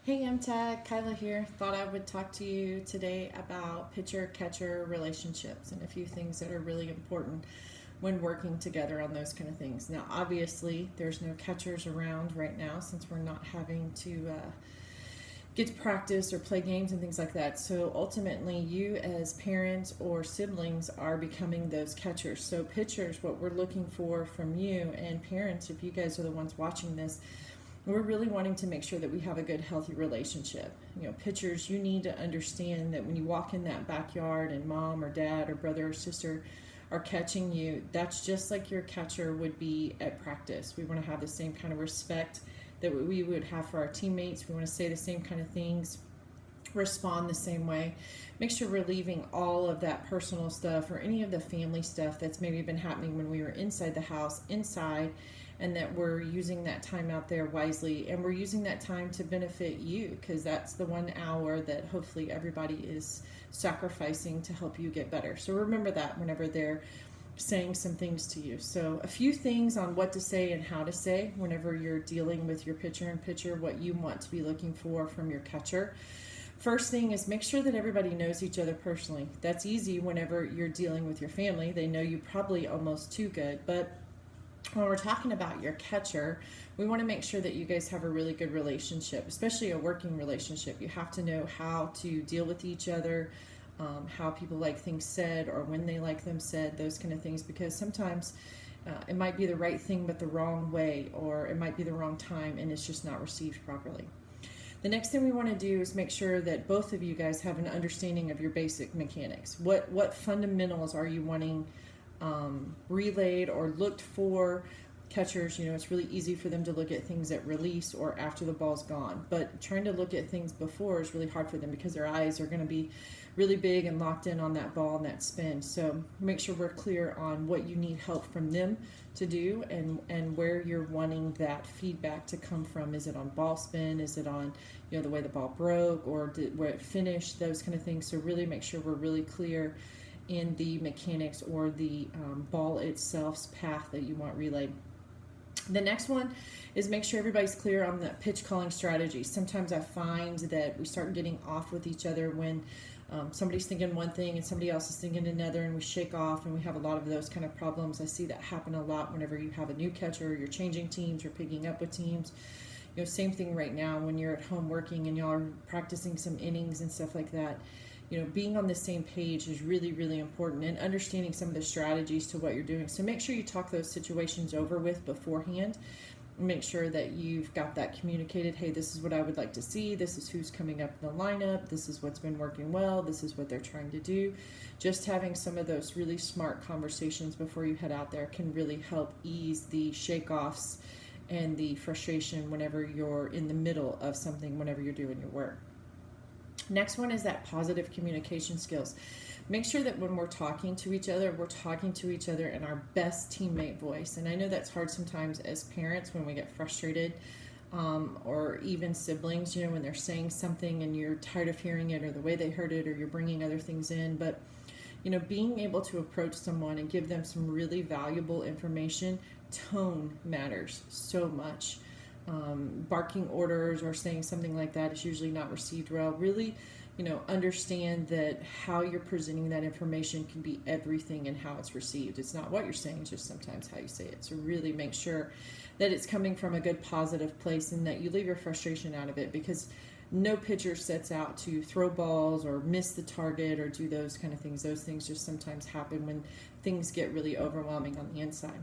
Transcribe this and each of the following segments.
Hey, MTAG, Kyla here. Thought I would talk to you today about pitcher-catcher relationships and a few things that are really important when working together on those kind of things. Now, obviously, there's no catchers around right now since we're not having to get to practice or play games and things like that. So ultimately, you as parents or siblings are becoming those catchers. So pitchers, what we're looking for from you, and parents, if you guys are the ones watching this, we're really wanting to make sure that we have a good, healthy relationship. Pitchers, you need to understand that when you walk in that backyard and mom or dad or brother or sister are catching you, that's just like your catcher would be at practice. We want to have the same kind of respect that we would have for our teammates. We want to say the same kind of things, respond the same way. Make sure we're leaving all of that personal stuff or any of the family stuff that's maybe been happening when we were inside the house inside, and that we're using that time out there wisely, and we're using that time to benefit you, because that's the 1 hour that hopefully everybody is sacrificing to help you get better. So remember that whenever they're saying some things to you. So a few things on what to say and how to say whenever you're dealing with your pitcher and pitcher, what you want to be looking for from your catcher. First thing is make sure that everybody knows each other personally. That's easy whenever you're dealing with your family. They know you probably almost too good. But when we're talking about your catcher, we want to make sure that you guys have a really good relationship, especially a working relationship. You have to know how to deal with each other, how people like things said or when they like them said, those kind of things, because sometimes it might be the right thing but the wrong way, or it might be the wrong time and it's just not received properly. The next thing we want to do is make sure that both of you guys have an understanding of your basic mechanics. What fundamentals are you wanting relayed or looked for? Catchers, it's really easy for them to look at things at release or after the ball's gone, but trying to look at things before is really hard for them because their eyes are going to be really big and locked in on that ball and that spin. So make sure we're clear on what you need help from them to do, and where you're wanting that feedback to come from. Is it on ball spin? Is it on the way the ball broke, or where it finished? Those kind of things. So really make sure we're really clear in the mechanics or the ball itself's path that you want relayed. The next one is make sure everybody's clear on the pitch calling strategy. Sometimes I find that we start getting off with each other when somebody's thinking one thing and somebody else is thinking another, and we shake off, and we have a lot of those kind of problems. I see that happen a lot whenever you have a new catcher, you're changing teams, you're picking up with teams. Same thing right now when you're at home working and y'all are practicing some innings and stuff like that. Being on the same page is really, really important, and understanding some of the strategies to what you're doing. So make sure you talk those situations over with beforehand. Make sure that you've got that communicated. Hey, this is what I would like to see. This is who's coming up in the lineup. This is what's been working well. This is what they're trying to do. Just having some of those really smart conversations before you head out there can really help ease the shake-offs and the frustration whenever you're in the middle of something, whenever you're doing your work. Next one is that positive communication skills. Make sure that when we're talking to each other in our best teammate voice. And I know that's hard sometimes as parents when we get frustrated, or even siblings, when they're saying something and you're tired of hearing it, or the way they heard it, or you're bringing other things in. But, being able to approach someone and give them some really valuable information, tone matters so much. Barking orders or saying something like that is usually not received well. Really, understand that how you're presenting that information can be everything in how it's received. It's not what you're saying, it's just sometimes how you say it. So really make sure that it's coming from a good positive place, and that you leave your frustration out of it, because no pitcher sets out to throw balls or miss the target or do those kind of things. Those things just sometimes happen when things get really overwhelming on the inside.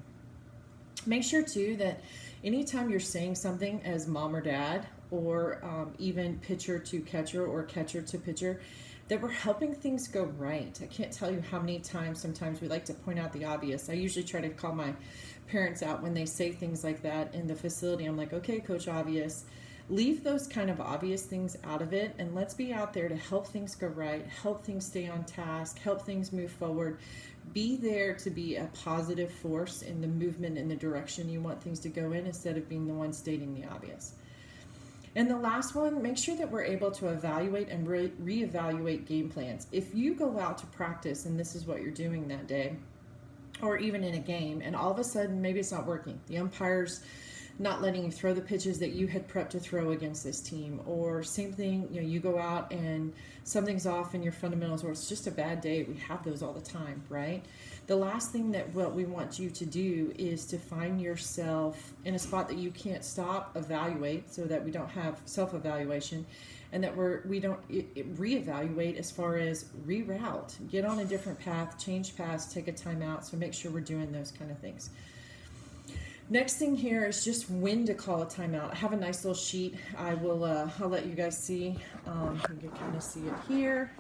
Make sure too that anytime you're saying something as mom or dad, or even pitcher to catcher or catcher to pitcher, that we're helping things go right. I can't tell you how many times sometimes we like to point out the obvious. I usually try to call my parents out when they say things like that in the facility. I'm like, okay, Coach Obvious, leave those kind of obvious things out of it, and let's be out there to help things go right, help things stay on task, help things move forward. Be there to be a positive force in the movement in the direction you want things to go in, instead of being the one stating the obvious. And the last one, make sure that we're able to evaluate and reevaluate game plans. If you go out to practice and this is what you're doing that day, or even in a game, and all of a sudden maybe it's not working, the umpire's not letting you throw the pitches that you had prepped to throw against this team. Or same thing, you go out and something's off in your fundamentals, or it's just a bad day. We have those all the time, right? The last thing that what we want you to do is to find yourself in a spot that you can't stop, evaluate, so that we don't have self-evaluation, and that we don't reevaluate as far as reroute, get on a different path, change paths, take a time out. So make sure we're doing those kind of things. Next thing here is just when to call a timeout. I have a nice little sheet. I'll let you guys see. You can kind of see it here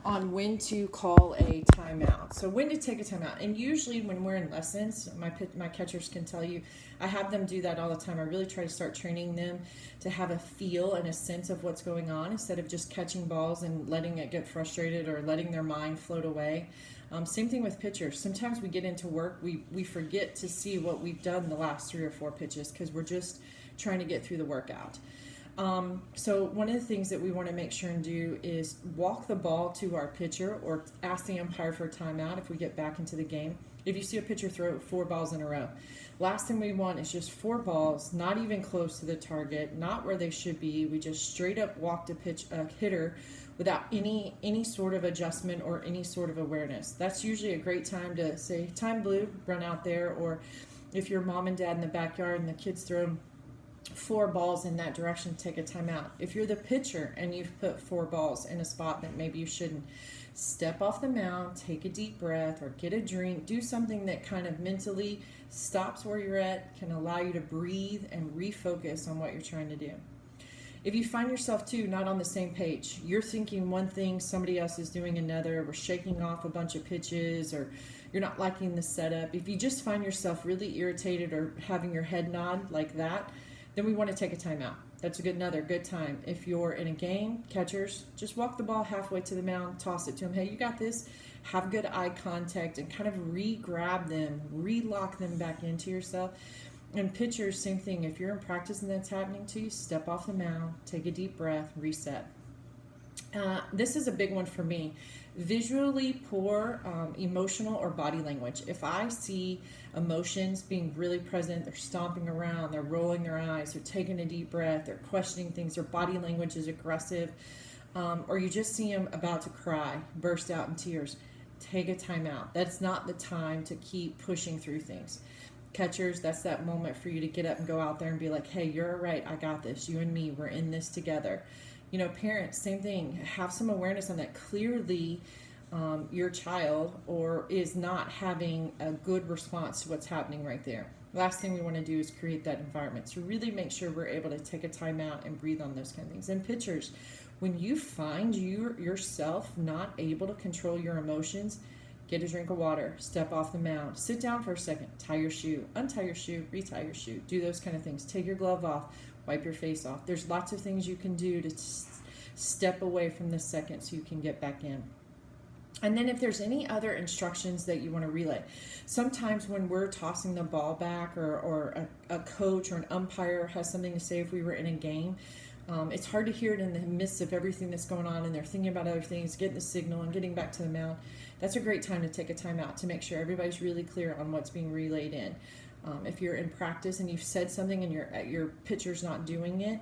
on when to call a timeout. So when to take a timeout. And usually when we're in lessons, my catchers can tell you, I have them do that all the time. I really try to start training them to have a feel and a sense of what's going on instead of just catching balls and letting it get frustrated or letting their mind float away. Same thing with pitchers. Sometimes we get into work, we forget to see what we've done the last 3 or 4 pitches because we're just trying to get through the workout. So one of the things that we want to make sure and do is walk the ball to our pitcher or ask the umpire for a timeout if we get back into the game. If you see a pitcher throw 4 balls in a row, last thing we want is just 4 balls, not even close to the target, not where they should be. We just straight up walked a hitter without any sort of adjustment or any sort of awareness. That's usually a great time to say, time blue, run out there. Or if you're mom and dad in the backyard and the kids throw 4 balls in that direction, take a timeout. If you're the pitcher and you've put 4 balls in a spot that maybe you shouldn't, step off the mound, take a deep breath, or get a drink. Do something that kind of mentally stops where you're at, can allow you to breathe and refocus on what you're trying to do. If you find yourself too not on the same page, you're thinking one thing, somebody else is doing another, we're shaking off a bunch of pitches, or you're not liking the setup. If you just find yourself really irritated or having your head nod like that, then we want to take a timeout. That's another good time. If you're in a game, catchers, just walk the ball halfway to the mound, toss it to them. Hey, you got this. Have good eye contact and kind of re-grab them, re-lock them back into yourself. And pitchers, same thing. If you're in practice and that's happening to you, step off the mound, take a deep breath, reset. This is a big one for me. Visually poor emotional or body language. If I see emotions being really present, they're stomping around, they're rolling their eyes, they're taking a deep breath, they're questioning things, their body language is aggressive, or you just see them about to cry, burst out in tears, take a time out. That's not the time to keep pushing through things. Catchers, that's that moment for you to get up and go out there and be like, hey, you're all right, I got this, you and me, we're in this together. Parents, same thing. Have some awareness on that. Clearly, your child is not having a good response to what's happening right there. Last thing we want to do is create that environment. So really make sure we're able to take a time out and breathe on those kind of things. And pitchers, when you find yourself not able to control your emotions, get a drink of water, step off the mound, sit down for a second, tie your shoe, untie your shoe, retie your shoe, do those kind of things. Take your glove off, wipe your face off. There's lots of things you can do to step away from the second so you can get back in. And then if there's any other instructions that you want to relay, sometimes when we're tossing the ball back or a coach or an umpire has something to say if we were in a game, it's hard to hear it in the midst of everything that's going on and they're thinking about other things, getting the signal and getting back to the mound. That's a great time to take a timeout to make sure everybody's really clear on what's being relayed in. If you're in practice and you've said something and your pitcher's not doing it,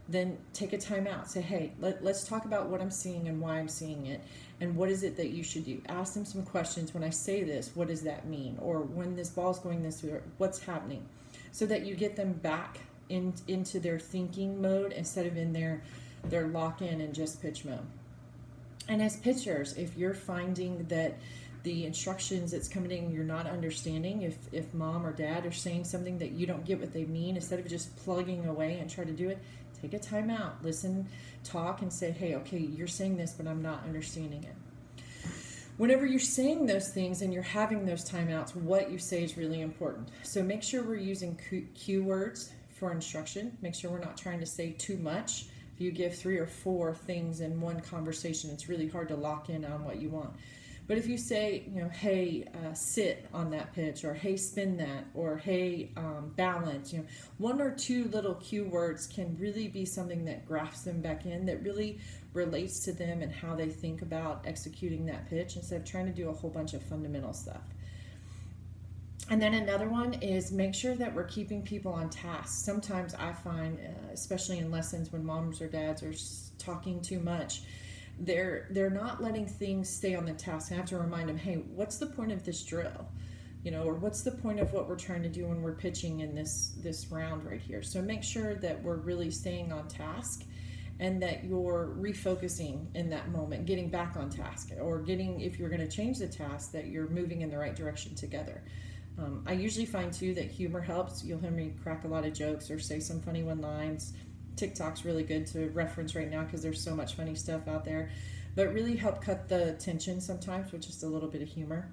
then take a time out. Say, hey, let's talk about what I'm seeing and why I'm seeing it, and what is it that you should do. Ask them some questions. When I say this, what does that mean? Or when this ball's going this way, what's happening? So that you get them back into their thinking mode instead of in their lock-in and just pitch mode. And as pitchers, if you're finding that the instructions that's coming in you're not understanding, if mom or dad are saying something that you don't get what they mean, instead of just plugging away and try to do it, take a time out, listen, talk, and say, hey, okay, you're saying this, but I'm not understanding it. Whenever you're saying those things and you're having those timeouts, what you say is really important. So make sure we're using cue words for instruction. Make sure we're not trying to say too much. If you give 3 or 4 things in one conversation, it's really hard to lock in on what you want. But if you say, hey, sit on that pitch, or hey, spin that, or hey, balance, 1 or 2 little cue words can really be something that grafts them back in, that really relates to them and how they think about executing that pitch instead of trying to do a whole bunch of fundamental stuff. And then another one is make sure that we're keeping people on task. Sometimes I find, especially in lessons when moms or dads are talking too much, they're not letting things stay on the task. I have to remind them, hey, what's the point of this drill? Or what's the point of what we're trying to do when we're pitching in this round right here? So make sure that we're really staying on task, and that you're refocusing in that moment, getting back on task, or if you're going to change the task, that you're moving in the right direction together. I usually find too that humor helps. You'll hear me crack a lot of jokes or say some funny one lines. TikTok's really good to reference right now because there's so much funny stuff out there, but really help cut the tension sometimes with just a little bit of humor.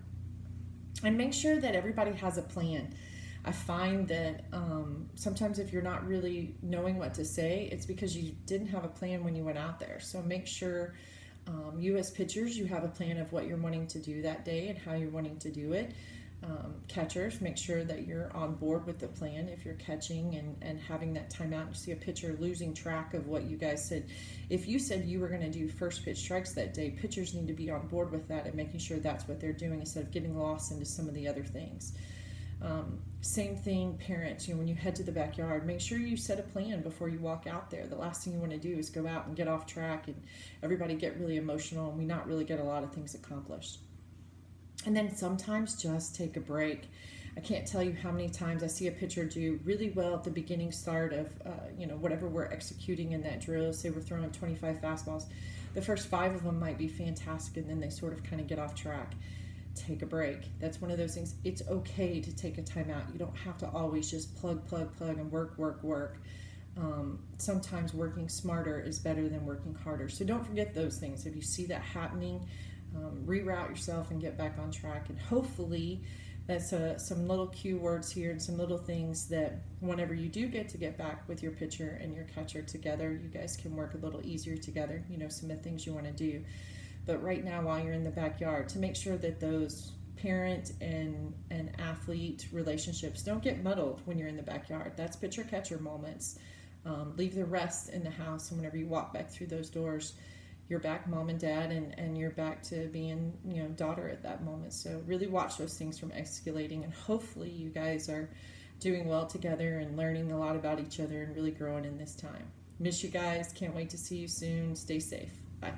And make sure that everybody has a plan. I find that sometimes if you're not really knowing what to say, it's because you didn't have a plan when you went out there. So make sure you as pitchers, you have a plan of what you're wanting to do that day and how you're wanting to do it. Catchers, make sure that you're on board with the plan if you're catching and having that timeout. You see a pitcher losing track of what you guys said. If you said you were going to do first pitch strikes that day, pitchers need to be on board with that and making sure that's what they're doing instead of getting lost into some of the other things. Same thing, parents, when you head to the backyard, make sure you set a plan before you walk out there. The last thing you want to do is go out and get off track and everybody get really emotional and we not really get a lot of things accomplished. And then sometimes just take a break. I can't tell you how many times I see a pitcher do really well at the beginning start of, whatever we're executing in that drill. Say we're throwing 25 fastballs. The first 5 of them might be fantastic, and then they sort of kind of get off track. Take a break. That's one of those things. It's okay to take a timeout. You don't have to always just plug, and work. Sometimes working smarter is better than working harder. So don't forget those things. If you see that happening, reroute yourself and get back on track. And hopefully that's some little cue words here and some little things that whenever you do get back with your pitcher and your catcher together, you guys can work a little easier together, some of the things you want to do. But right now, while you're in the backyard, to make sure that those parent and athlete relationships don't get muddled when you're in the backyard. That's pitcher-catcher moments. Leave the rest in the house, and whenever you walk back through those doors, you're back mom and dad, and you're back to being, daughter at that moment. So really watch those things from escalating, and hopefully you guys are doing well together and learning a lot about each other and really growing in this time. Miss you guys. Can't wait to see you soon. Stay safe. Bye.